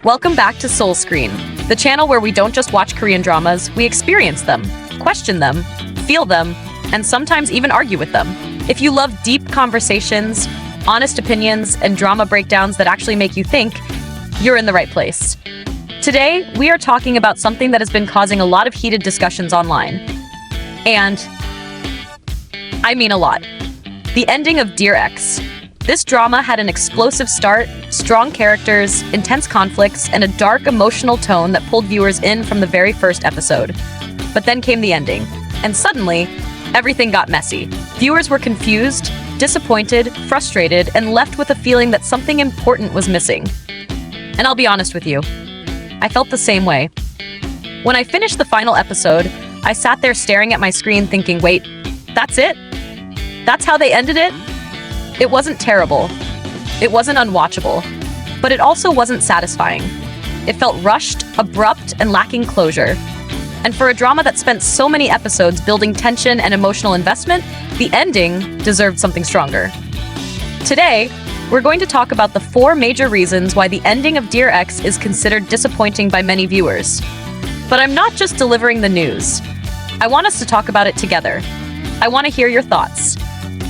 Welcome back to Soul Screen, the channel where we don't just watch Korean dramas, we experience them, question them, feel them, and sometimes even argue with them. If you love deep conversations, honest opinions, and drama breakdowns that actually make you think, you're in the right place. Today, we are talking about something that has been causing a lot of heated discussions online. And I mean a lot. The ending of Dear Ex. This drama had an explosive start, strong characters, intense conflicts, and a dark emotional tone that pulled viewers in from the very first episode. But then came the ending, and suddenly, everything got messy. Viewers were confused, disappointed, frustrated, and left with a feeling that something important was missing. And I'll be honest with you, I felt the same way. When I finished the final episode, I sat there staring at my screen thinking, wait, that's it? That's how they ended it? It wasn't terrible. It wasn't unwatchable. But it also wasn't satisfying. It felt rushed, abrupt, and lacking closure. And for a drama that spent so many episodes building tension and emotional investment, the ending deserved something stronger. Today, we're going to talk about the 4 major reasons why the ending of Dear Ex is considered disappointing by many viewers. But I'm not just delivering the news. I want us to talk about it together. I want to hear your thoughts.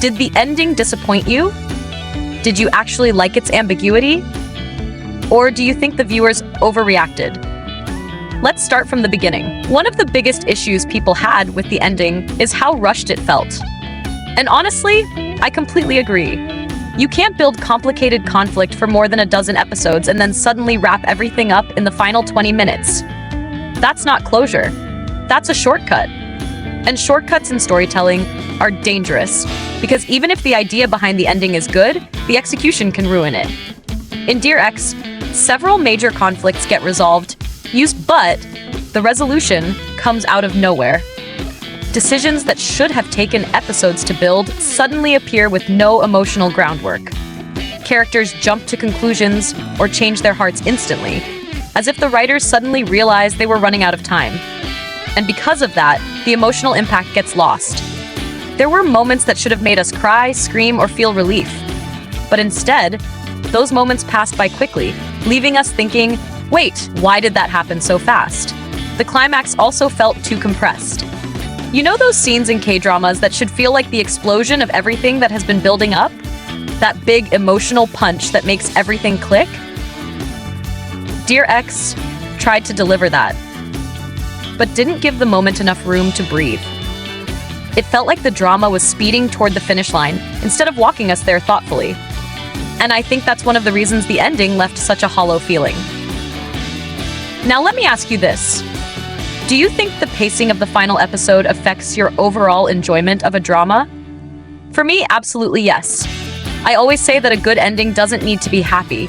Did the ending disappoint you? Did you actually like its ambiguity? Or do you think the viewers overreacted? Let's start from the beginning. One of the biggest issues people had with the ending is how rushed it felt. And honestly, I completely agree. You can't build complicated conflict for more than a dozen episodes and then suddenly wrap everything up in the final 20 minutes. That's not closure. That's a shortcut. And shortcuts in storytelling are dangerous, because even if the idea behind the ending is good, the execution can ruin it. In Dear Ex, several major conflicts get resolved, but the resolution comes out of nowhere. Decisions that should have taken episodes to build suddenly appear with no emotional groundwork. Characters jump to conclusions or change their hearts instantly, as if the writers suddenly realized they were running out of time. And because of that, the emotional impact gets lost. There were moments that should have made us cry, scream, or feel relief. But instead, those moments passed by quickly, leaving us thinking, wait, why did that happen so fast? The climax also felt too compressed. You know those scenes in K-dramas that should feel like the explosion of everything that has been building up? That big emotional punch that makes everything click? Dear Ex tried to deliver that, but didn't give the moment enough room to breathe. It felt like the drama was speeding toward the finish line instead of walking us there thoughtfully. And I think that's one of the reasons the ending left such a hollow feeling. Now let me ask you this. Do you think the pacing of the final episode affects your overall enjoyment of a drama? For me, absolutely yes. I always say that a good ending doesn't need to be happy.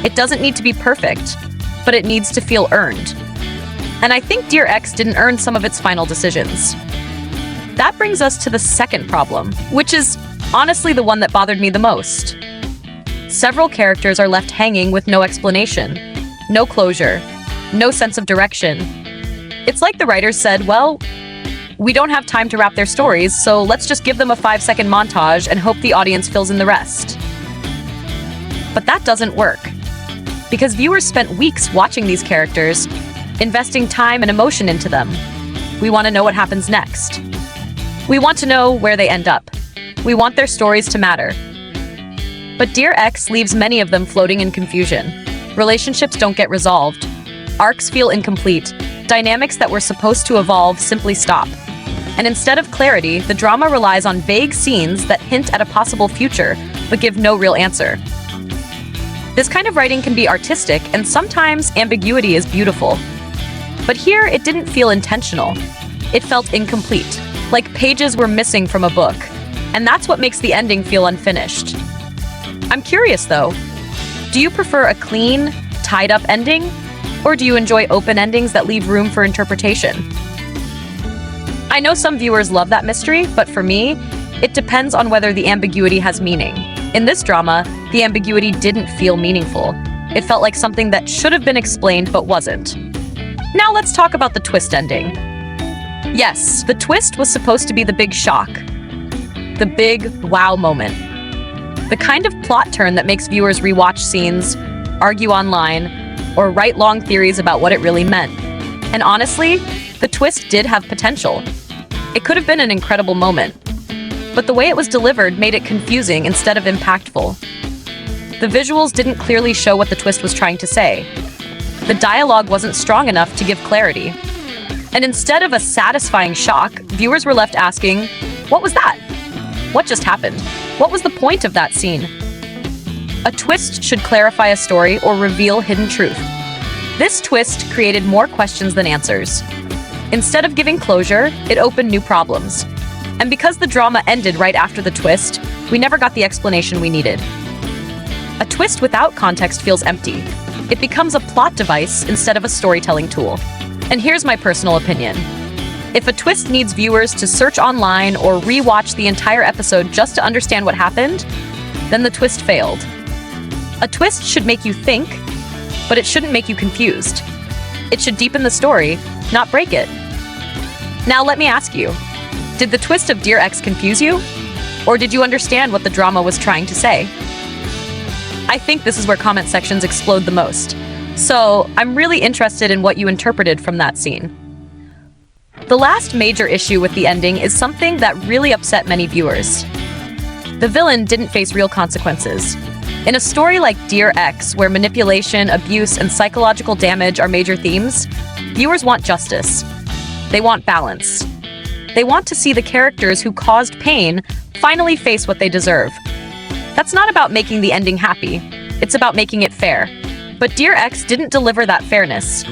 It doesn't need to be perfect, but it needs to feel earned. And I think Dear Ex didn't earn some of its final decisions. That brings us to the second problem, which is honestly the one that bothered me the most. Several characters are left hanging with no explanation, no closure, no sense of direction. It's like the writers said, well, we don't have time to wrap their stories, so let's just give them a 5-second montage and hope the audience fills in the rest. But that doesn't work, because viewers spent weeks watching these characters, investing time and emotion into them. We want to know what happens next. We want to know where they end up. We want their stories to matter. But Dear Ex leaves many of them floating in confusion. Relationships don't get resolved. Arcs feel incomplete. Dynamics that were supposed to evolve simply stop. And instead of clarity, the drama relies on vague scenes that hint at a possible future, but give no real answer. This kind of writing can be artistic, and sometimes ambiguity is beautiful. But here, it didn't feel intentional. It felt incomplete, like pages were missing from a book. And that's what makes the ending feel unfinished. I'm curious though, do you prefer a clean, tied-up ending? Or do you enjoy open endings that leave room for interpretation? I know some viewers love that mystery, but for me, it depends on whether the ambiguity has meaning. In this drama, the ambiguity didn't feel meaningful. It felt like something that should have been explained but wasn't. Now let's talk about the twist ending. Yes, the twist was supposed to be the big shock. The big wow moment. The kind of plot turn that makes viewers rewatch scenes, argue online, or write long theories about what it really meant. And honestly, the twist did have potential. It could have been an incredible moment. But the way it was delivered made it confusing instead of impactful. The visuals didn't clearly show what the twist was trying to say. The dialogue wasn't strong enough to give clarity. And instead of a satisfying shock, viewers were left asking, what was that? What just happened? What was the point of that scene? A twist should clarify a story or reveal hidden truth. This twist created more questions than answers. Instead of giving closure, it opened new problems. And because the drama ended right after the twist, we never got the explanation we needed. A twist without context feels empty. It becomes a plot device instead of a storytelling tool. And here's my personal opinion. If a twist needs viewers to search online or rewatch the entire episode just to understand what happened, then the twist failed. A twist should make you think, but it shouldn't make you confused. It should deepen the story, not break it. Now let me ask you, did the twist of Dear X confuse you? Or did you understand what the drama was trying to say? I think this is where comment sections explode the most. So I'm really interested in what you interpreted from that scene. The last major issue with the ending is something that really upset many viewers. The villain didn't face real consequences. In a story like Dear X, where manipulation, abuse, and psychological damage are major themes, viewers want justice. They want balance. They want to see the characters who caused pain finally face what they deserve. That's not about making the ending happy. It's about making it fair. But Dear X didn't deliver that fairness.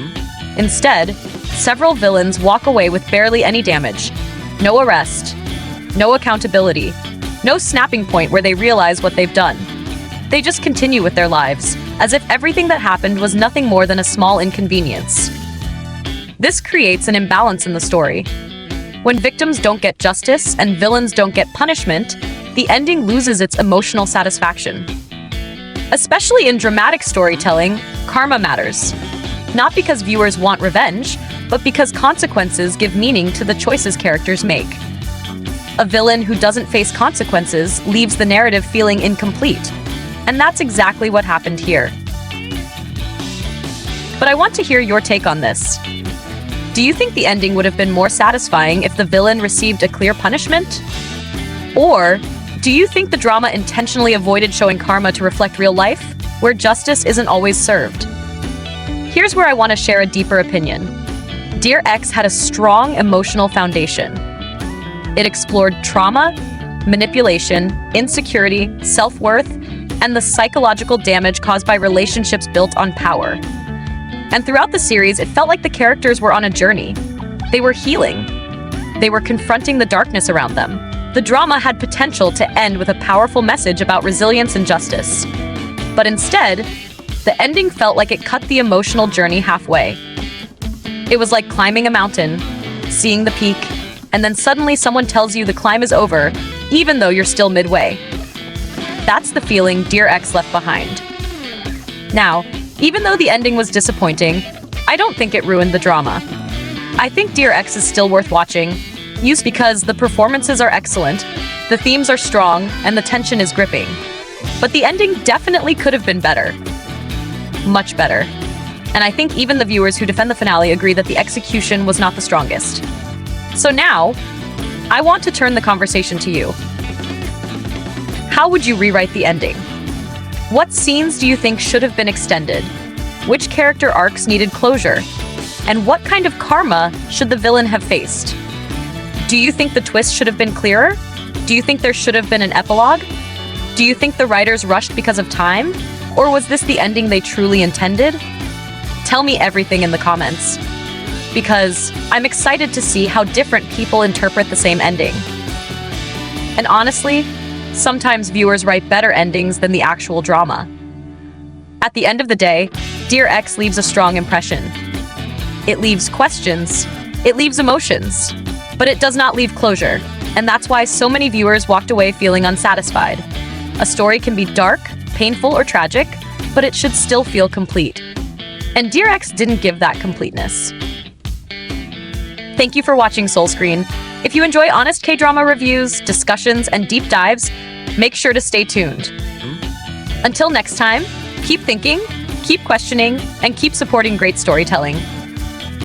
Instead, several villains walk away with barely any damage. No arrest. No accountability. No snapping point where they realize what they've done. They just continue with their lives, as if everything that happened was nothing more than a small inconvenience. This creates an imbalance in the story. When victims don't get justice and villains don't get punishment, the ending loses its emotional satisfaction. Especially in dramatic storytelling, karma matters. Not because viewers want revenge, but because consequences give meaning to the choices characters make. A villain who doesn't face consequences leaves the narrative feeling incomplete. And that's exactly what happened here. But I want to hear your take on this. Do you think the ending would have been more satisfying if the villain received a clear punishment? Or do you think the drama intentionally avoided showing karma to reflect real life, where justice isn't always served? Here's where I want to share a deeper opinion. Dear X had a strong emotional foundation. It explored trauma, manipulation, insecurity, self-worth, and the psychological damage caused by relationships built on power. And throughout the series, it felt like the characters were on a journey. They were healing. They were confronting the darkness around them. The drama had potential to end with a powerful message about resilience and justice. But instead, the ending felt like it cut the emotional journey halfway. It was like climbing a mountain, seeing the peak, and then suddenly someone tells you the climb is over, even though you're still midway. That's the feeling Dear X left behind. Now, even though the ending was disappointing, I don't think it ruined the drama. I think Dear X is still worth watching, used because the performances are excellent, the themes are strong, and the tension is gripping. But the ending definitely could have been better. Much better. And I think even the viewers who defend the finale agree that the execution was not the strongest. So now, I want to turn the conversation to you. How would you rewrite the ending? What scenes do you think should have been extended? Which character arcs needed closure? And what kind of karma should the villain have faced? Do you think the twist should have been clearer? Do you think there should have been an epilogue? Do you think the writers rushed because of time? Or was this the ending they truly intended? Tell me everything in the comments, because I'm excited to see how different people interpret the same ending. And honestly, sometimes viewers write better endings than the actual drama. At the end of the day, Dear X leaves a strong impression. It leaves questions, it leaves emotions, but it does not leave closure, and that's why so many viewers walked away feeling unsatisfied. A story can be dark, painful, or tragic, but it should still feel complete. And Dear X didn't give that completeness. Thank you for watching Soul Screen. If you enjoy honest K-drama reviews, discussions, and deep dives, make sure to stay tuned. Until next time, keep thinking, Keep questioning and keep supporting great storytelling.